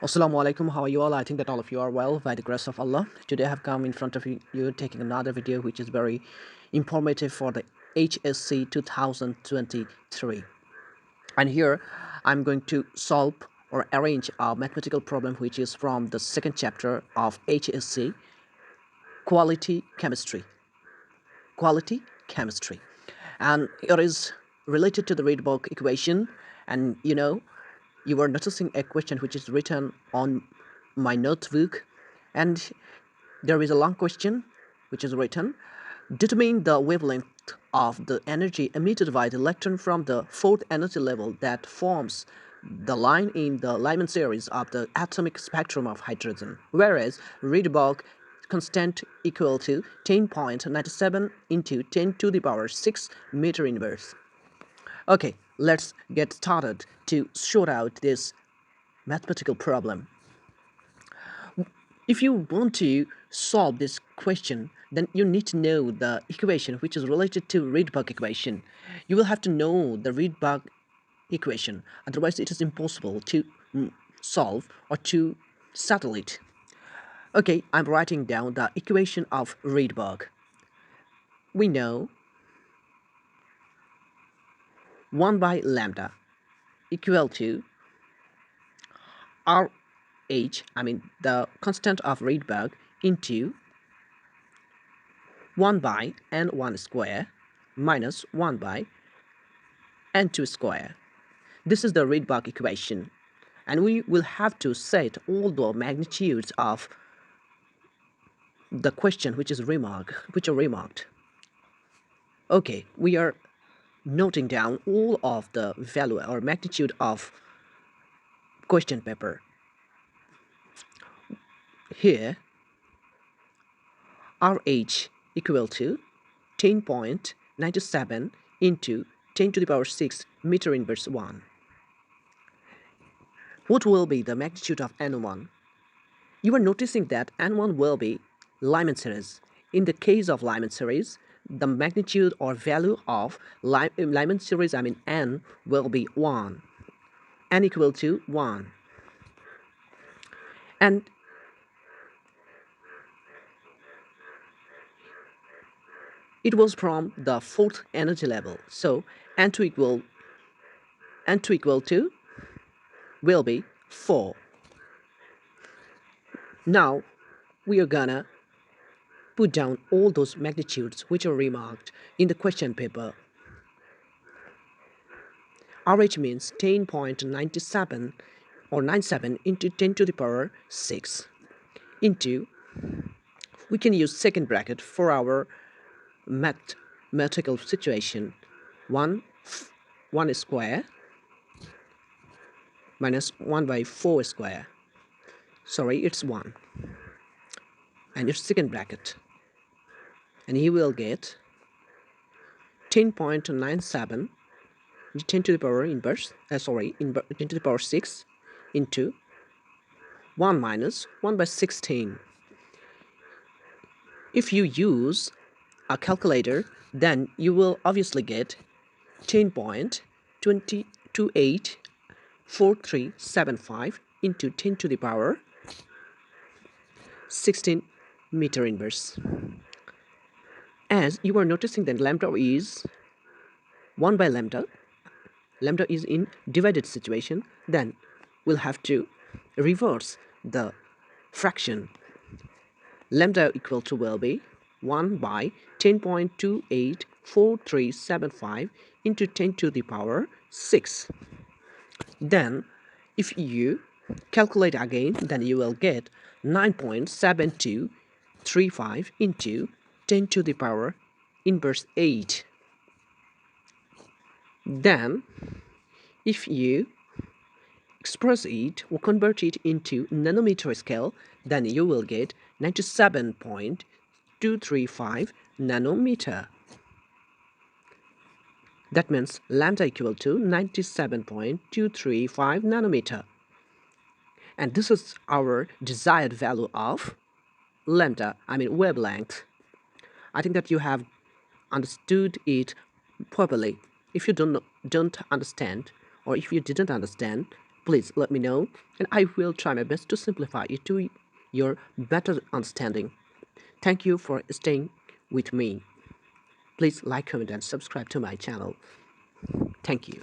Assalamu alaikum, how are you all? I think that all of you are well by the grace of Allah. Today I have come in front of you taking another video which is very informative for the HSC 2023. And here I'm going to solve or arrange a mathematical problem which is from the second chapter of HSC, Quality Chemistry. Quality Chemistry. And it is related to the Rydberg equation. And you are noticing a question which is written on my notebook, and there is a long question which is written: determine the wavelength of the energy emitted by the electron from the fourth energy level that forms the line in the Lyman series of the atomic spectrum of hydrogen, whereas Rydberg constant equal to 10.97 into 10 to the power 6 meter inverse. Okay, let's get started to sort out this mathematical problem. If you want to solve this question, then you need to know the equation which is related to Rydberg equation. You will have to know the Rydberg equation, otherwise it is impossible to solve or to settle it. Okay, I'm writing down the equation of Rydberg. We know 1 by lambda equal to the constant of Rydberg, into 1 by n1 square minus 1 by n2 square. This is the Rydberg equation, and we will have to set all the magnitudes of the question which are remarked. Okay, we are noting down all of the value or magnitude of question paper. Here, RH equal to 10.97 into 10 to the power 6 meter inverse 1. What will be the magnitude of N1? You are noticing that N1 will be Lyman series. In the case of Lyman series, the magnitude or value of Lyman series, N, will be 1. N equal to 1. And it was from the fourth energy level. So N2 equal to will be 4. Now we are gonna put down all those magnitudes which are remarked in the question paper. RH means 10.97 or 97 into 10 to the power 6 into, we can use second bracket for our mathematical situation, 1 square minus 1 by 4 square. Sorry, it's 1. And it's second bracket. And he will get 10.97 10 to the power inverse, 10 to the power 6 into 1 minus 1 by 16. If you use a calculator, then you will obviously get 10.2284375 into 10 to the power 16 meter inverse. As you are noticing that lambda is 1 by lambda is in divided situation, then we'll have to reverse the fraction. Lambda equal to will be 1 by 10.284375 into 10 to the power 6. Then if you calculate again, then you will get 9.7235 into 10 to the power inverse 8. Then if you express it or convert it into nanometer scale, then you will get 97.235 nanometer. That means lambda equal to 97.235 nanometer. And this is our desired value of lambda, wavelength. I think that you have understood it properly. If you don't understand, or if you didn't understand, Please let me know, and I will try my best to simplify it to your better understanding. Thank you for staying with me. Please like, comment, and subscribe to my channel. Thank you.